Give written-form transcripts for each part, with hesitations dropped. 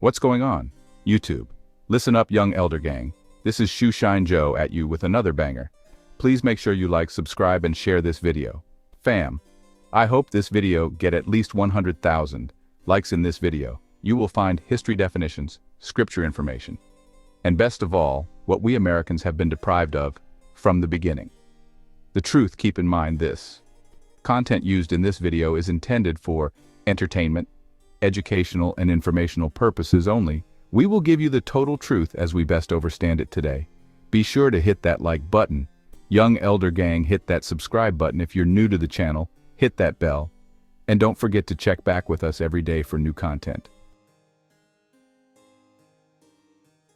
What's going on? YouTube. Listen up, young elder gang. This is Shoeshine Joe at you with another banger. Please make sure you like, subscribe, and share this video. Fam, I hope this video get at least 100,000 likes in this video. You will find history definitions, scripture information, and best of all, what we Americans have been deprived of from the beginning. The truth, keep in mind this. Content used in this video is intended for entertainment, educational, and informational purposes only. We will give you the total truth as we best understand it today. Be sure to hit that like button. Young elder gang, hit that subscribe button if you're new to the channel, hit that bell, and don't forget to check back with us every day for new content.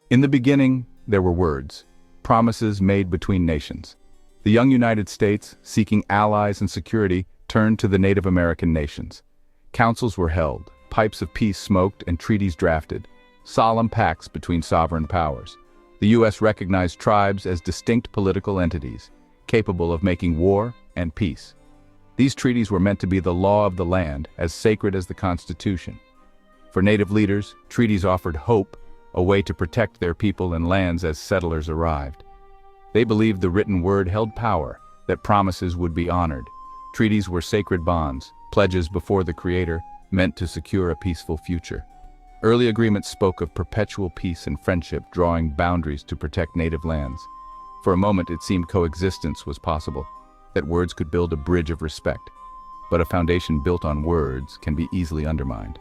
In the beginning, there were words, promises made between nations. The young United States, seeking allies and security, turned to the Native American nations. Councils were held, pipes of peace smoked, and treaties drafted, solemn pacts between sovereign powers. The U.S. recognized tribes as distinct political entities, capable of making war and peace. These treaties were meant to be the law of the land, as sacred as the Constitution. For Native leaders, treaties offered hope, a way to protect their people and lands as settlers arrived. They believed the written word held power, that promises would be honored. Treaties were sacred bonds, pledges before the Creator, meant to secure a peaceful future. Early agreements spoke of perpetual peace and friendship, drawing boundaries to protect native lands. For a moment it seemed coexistence was possible, that words could build a bridge of respect. But a foundation built on words can be easily undermined.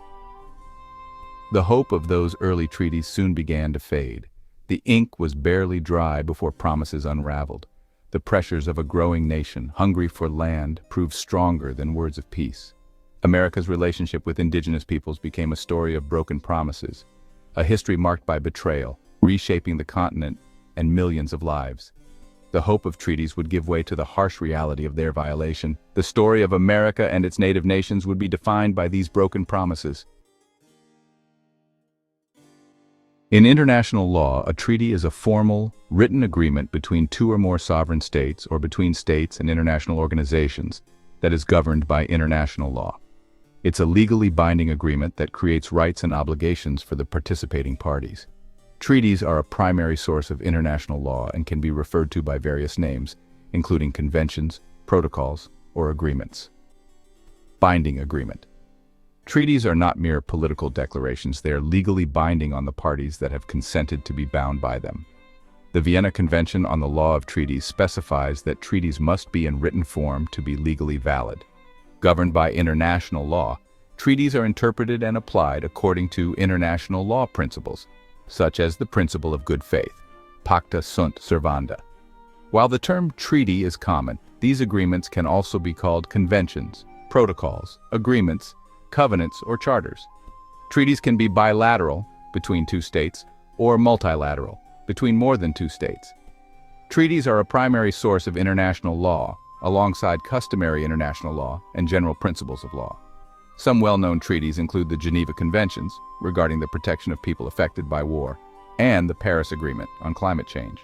The hope of those early treaties soon began to fade. The ink was barely dry before promises unraveled. The pressures of a growing nation, hungry for land, proved stronger than words of peace. America's relationship with indigenous peoples became a story of broken promises, a history marked by betrayal, reshaping the continent and millions of lives. The hope of treaties would give way to the harsh reality of their violation. The story of America and its native nations would be defined by these broken promises. In international law, a treaty is a formal, written agreement between two or more sovereign states or between states and international organizations that is governed by international law. It's a legally binding agreement that creates rights and obligations for the participating parties. Treaties are a primary source of international law and can be referred to by various names, including conventions, protocols, or agreements. Binding agreement. Treaties are not mere political declarations, they are legally binding on the parties that have consented to be bound by them. The Vienna Convention on the Law of Treaties specifies that treaties must be in written form to be legally valid. Governed by international law, treaties are interpreted and applied according to international law principles, such as the principle of good faith, pacta sunt servanda. While the term treaty is common, these agreements can also be called conventions, protocols, agreements, covenants, or charters. Treaties can be bilateral, between two states, or multilateral, between more than two states. Treaties are a primary source of international law, alongside customary international law and general principles of law. Some well-known treaties include the Geneva Conventions, regarding the protection of people affected by war, and the Paris Agreement on climate change.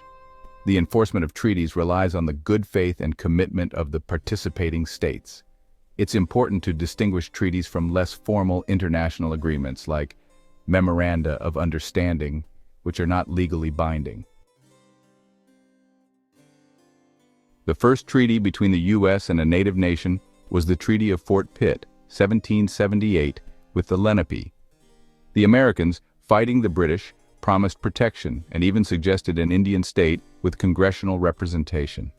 The enforcement of treaties relies on the good faith and commitment of the participating states. It's important to distinguish treaties from less formal international agreements like memoranda of understanding, which are not legally binding. The first treaty between the U.S. and a native nation was the Treaty of Fort Pitt, 1778, with the Lenape. The Americans, fighting the British, promised protection and even suggested an Indian state with congressional representation.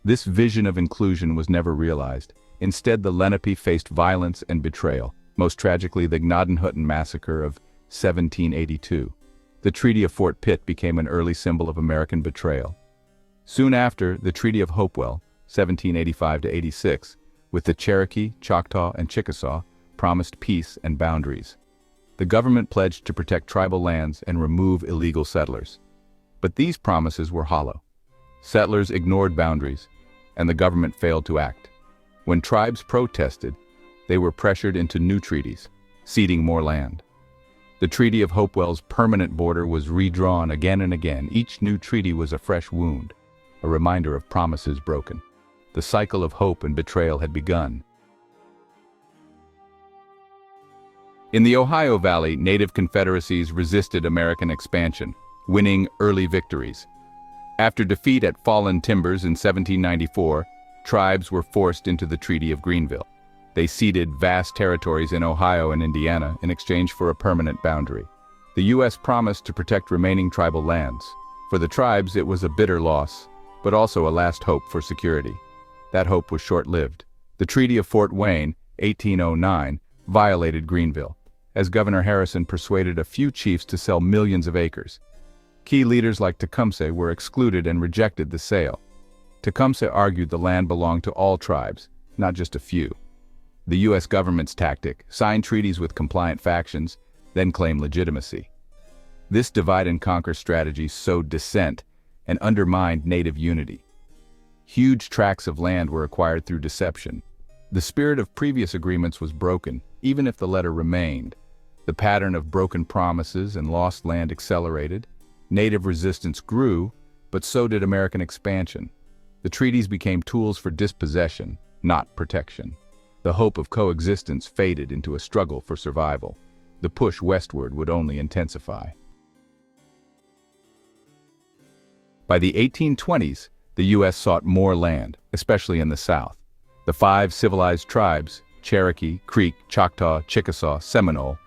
This vision of inclusion was never realized. Instead, the Lenape faced violence and betrayal, most tragically the Gnadenhutten massacre of 1782. The Treaty of Fort Pitt became an early symbol of American betrayal. Soon after, the Treaty of Hopewell, 1785-86, with the Cherokee, Choctaw, and Chickasaw, promised peace and boundaries. The government pledged to protect tribal lands and remove illegal settlers. But these promises were hollow. Settlers ignored boundaries, and the government failed to act. When tribes protested, they were pressured into new treaties, ceding more land. The Treaty of Hopewell's permanent border was redrawn again and again. Each new treaty was a fresh wound, a reminder of promises broken. The cycle of hope and betrayal had begun. In the Ohio Valley, native confederacies resisted American expansion, winning early victories. After defeat at Fallen Timbers in 1794, tribes were forced into the Treaty of Greenville. They ceded vast territories in Ohio and Indiana in exchange for a permanent boundary. The U.S. promised to protect remaining tribal lands. For the tribes, it was a bitter loss, but also a last hope for security. That hope was short-lived. The Treaty of Fort Wayne, 1809, violated Greenville, as Governor Harrison persuaded a few chiefs to sell millions of acres. Key leaders like Tecumseh were excluded and rejected the sale. Tecumseh argued the land belonged to all tribes, not just a few. The U.S. government's tactic: sign treaties with compliant factions, then claim legitimacy. This divide-and-conquer strategy sowed dissent and undermined native unity. Huge tracts of land were acquired through deception. The spirit of previous agreements was broken, even if the letter remained. The pattern of broken promises and lost land accelerated. Native resistance grew, but so did American expansion. The treaties became tools for dispossession, not protection. The hope of coexistence faded into a struggle for survival. The push westward would only intensify. By the 1820s, the U.S. sought more land, especially in the South. The 5 civilized tribes, Cherokee, Creek, Choctaw, Chickasaw, Seminole,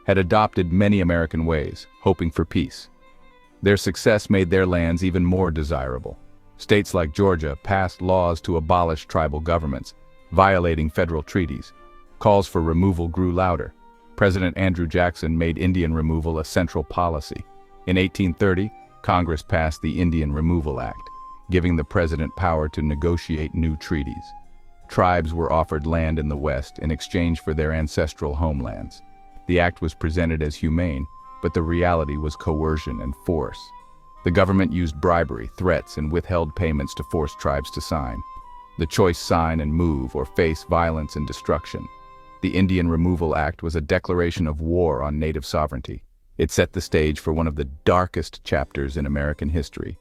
had adopted many American ways, hoping for peace. Their success made their lands even more desirable. States like Georgia passed laws to abolish tribal governments, violating federal treaties. Calls for removal grew louder. President Andrew Jackson made Indian removal a central policy. In 1830, Congress passed the Indian Removal Act, giving the president power to negotiate new treaties. Tribes were offered land in the West in exchange for their ancestral homelands. The act was presented as humane, but the reality was coercion and force. The government used bribery, threats, and withheld payments to force tribes to sign. The choice: sign and move, or face violence and destruction. The Indian Removal Act was a declaration of war on native sovereignty. It set the stage for one of the darkest chapters in American history.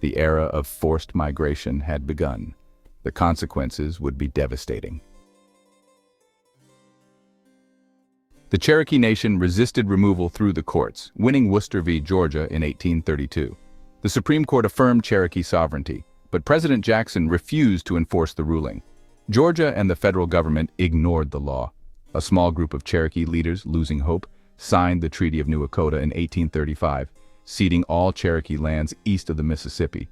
The era of forced migration had begun. The consequences would be devastating. The Cherokee Nation resisted removal through the courts, winning Worcester v. Georgia in 1832. The Supreme Court affirmed Cherokee sovereignty, but President Jackson refused to enforce the ruling. Georgia and the federal government ignored the law. A small group of Cherokee leaders, losing hope, signed the Treaty of New Dakota in 1835, ceding all Cherokee lands east of the Mississippi.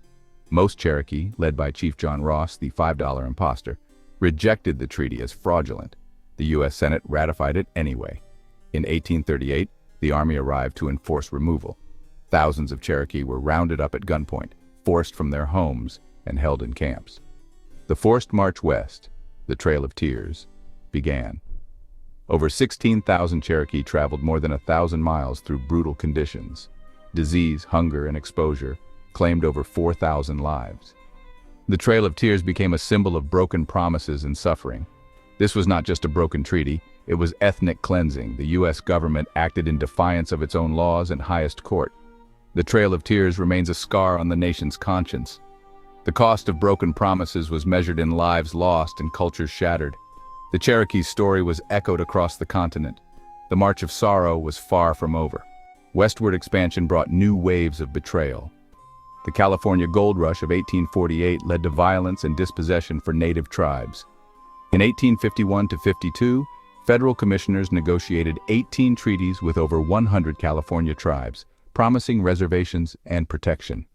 Most Cherokee, led by Chief John Ross, the $5 imposter, rejected the treaty as fraudulent. The U.S. Senate ratified it anyway. In 1838, the Army arrived to enforce removal. Thousands of Cherokee were rounded up at gunpoint, forced from their homes, and held in camps. The forced march west, the Trail of Tears, began. Over 16,000 Cherokee traveled more than 1,000 miles through brutal conditions. Disease, hunger, and exposure claimed over 4,000 lives. The Trail of Tears became a symbol of broken promises and suffering. This was not just a broken treaty, it was ethnic cleansing. The U.S. government acted in defiance of its own laws and highest court. The Trail of Tears remains a scar on the nation's conscience. The cost of broken promises was measured in lives lost and cultures shattered. The Cherokee's story was echoed across the continent. The march of sorrow was far from over. Westward expansion brought new waves of betrayal. The California Gold Rush of 1848 led to violence and dispossession for native tribes. In 1851 to 52, federal commissioners negotiated 18 treaties with over 100 California tribes, promising reservations and protection.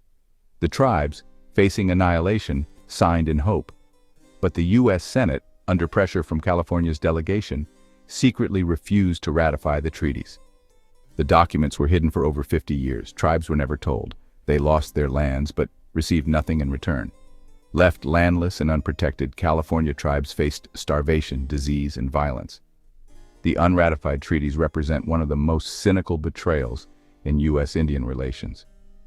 The tribes, facing annihilation, signed in hope. But the U.S. Senate, under pressure from California's delegation, secretly refused to ratify the treaties. The documents were hidden for over 50 years. Tribes were never told. They lost their lands, but received nothing in return. Left landless and unprotected, California tribes faced starvation, disease, and violence. The unratified treaties represent one of the most cynical betrayals in U.S. Indian relations.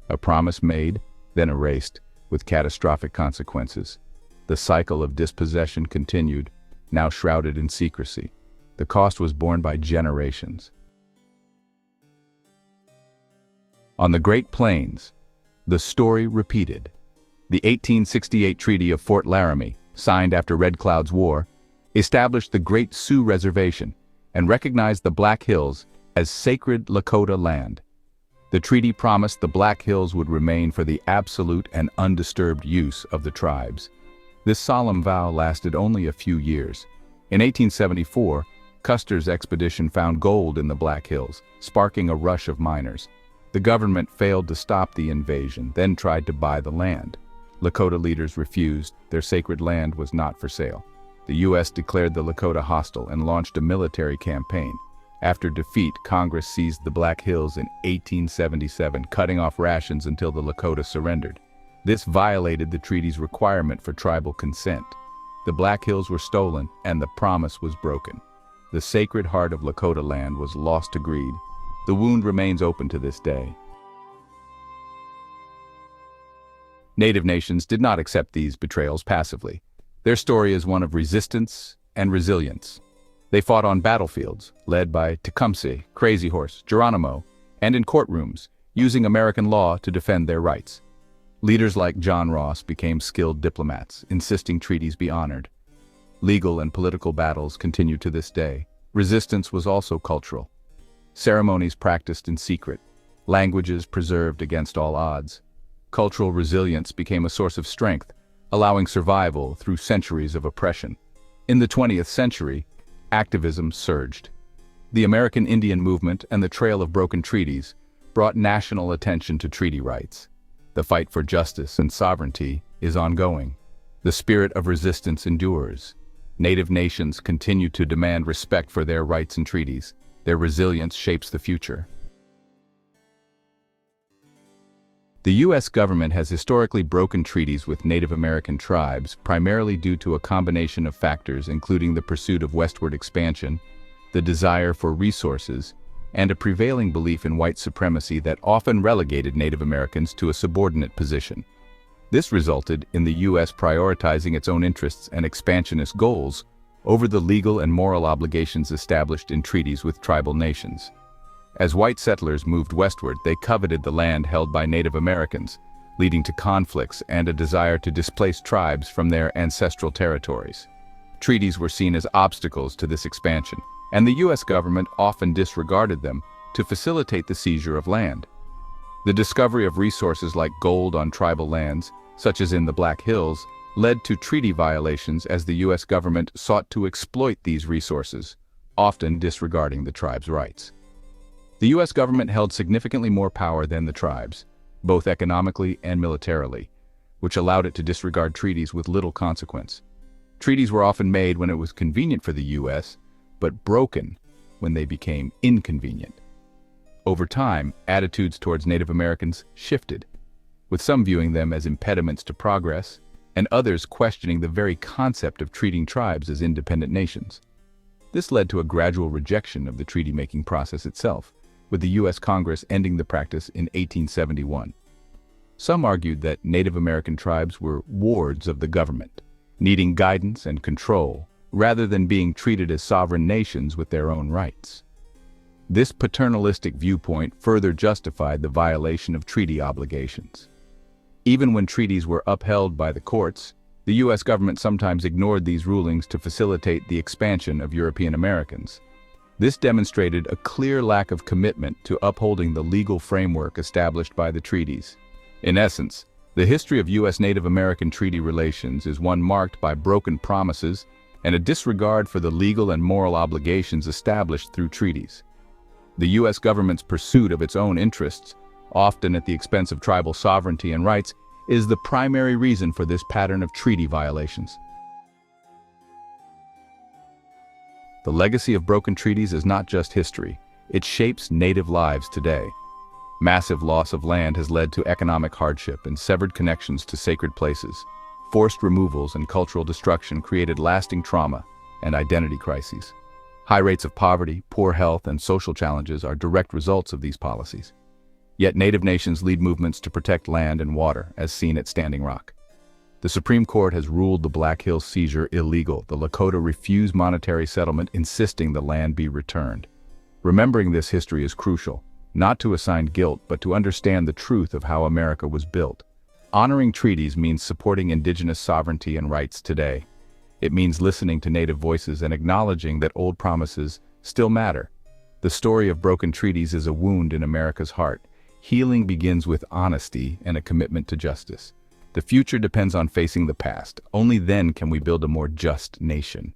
A promise made, then erased, with catastrophic consequences. The cycle of dispossession continued, now shrouded in secrecy. The cost was borne by generations. On the Great Plains, the story repeated. The 1868 Treaty of Fort Laramie, signed after Red Cloud's War, established the Great Sioux Reservation. and recognized the Black Hills as sacred Lakota land. The treaty promised the Black Hills would remain for the absolute and undisturbed use of the tribes. This solemn vow lasted only a few years. In 1874, Custer's expedition found gold in the Black Hills, sparking a rush of miners. The government failed to stop the invasion, then tried to buy the land. Lakota leaders refused. Their sacred land was not for sale. The U.S. declared the Lakota hostile and launched a military campaign. After defeat, Congress seized the Black Hills in 1877, cutting off rations until the Lakota surrendered. This violated the treaty's requirement for tribal consent. The Black Hills were stolen, and the promise was broken. The sacred heart of Lakota land was lost to greed. The wound remains open to this day. Native nations did not accept these betrayals passively. Their story is one of resistance and resilience. They fought on battlefields, led by Tecumseh, Crazy Horse, Geronimo, and in courtrooms, using American law to defend their rights. Leaders like John Ross became skilled diplomats, insisting treaties be honored. Legal and political battles continue to this day. Resistance was also cultural. Ceremonies practiced in secret, languages preserved against all odds. Cultural resilience became a source of strength, allowing survival through centuries of oppression. In the 20th century, activism surged. The American Indian movement and the Trail of Broken Treaties brought national attention to treaty rights. The fight for justice and sovereignty is ongoing. The spirit of resistance endures. Native nations continue to demand respect for their rights and treaties. Their resilience shapes the future. The U.S. government has historically broken treaties with Native American tribes, primarily due to a combination of factors including the pursuit of westward expansion, the desire for resources, and a prevailing belief in white supremacy that often relegated Native Americans to a subordinate position. This resulted in the U.S. prioritizing its own interests and expansionist goals over the legal and moral obligations established in treaties with tribal nations. As white settlers moved westward, they coveted the land held by Native Americans, leading to conflicts and a desire to displace tribes from their ancestral territories. Treaties were seen as obstacles to this expansion, and the U.S. government often disregarded them to facilitate the seizure of land. The discovery of resources like gold on tribal lands, such as in the Black Hills, led to treaty violations as the U.S. government sought to exploit these resources, often disregarding the tribes' rights. The U.S. government held significantly more power than the tribes, both economically and militarily, which allowed it to disregard treaties with little consequence. Treaties were often made when it was convenient for the U.S., but broken when they became inconvenient. Over time, attitudes towards Native Americans shifted, with some viewing them as impediments to progress, and others questioning the very concept of treating tribes as independent nations. This led to a gradual rejection of the treaty-making process itself, with the U.S. Congress ending the practice in 1871. Some argued that Native American tribes were wards of the government, needing guidance and control, rather than being treated as sovereign nations with their own rights. This paternalistic viewpoint further justified the violation of treaty obligations. Even when treaties were upheld by the courts, the U.S. government sometimes ignored these rulings to facilitate the expansion of European Americans. This demonstrated a clear lack of commitment to upholding the legal framework established by the treaties. In essence, the history of U.S. Native American treaty relations is one marked by broken promises and a disregard for the legal and moral obligations established through treaties. The U.S. government's pursuit of its own interests, often at the expense of tribal sovereignty and rights, is the primary reason for this pattern of treaty violations. The legacy of broken treaties is not just history, it shapes Native lives today. Massive loss of land has led to economic hardship and severed connections to sacred places. Forced removals and cultural destruction created lasting trauma and identity crises. High rates of poverty, poor health, and social challenges are direct results of these policies. Yet Native nations lead movements to protect land and water, as seen at Standing Rock. The Supreme Court has ruled the Black Hills seizure illegal. The Lakota refused monetary settlement, insisting the land be returned. Remembering this history is crucial, not to assign guilt, but to understand the truth of how America was built. Honoring treaties means supporting indigenous sovereignty and rights today. It means listening to Native voices and acknowledging that old promises still matter. The story of broken treaties is a wound in America's heart. Healing begins with honesty and a commitment to justice. The future depends on facing the past. Only then can we build a more just nation.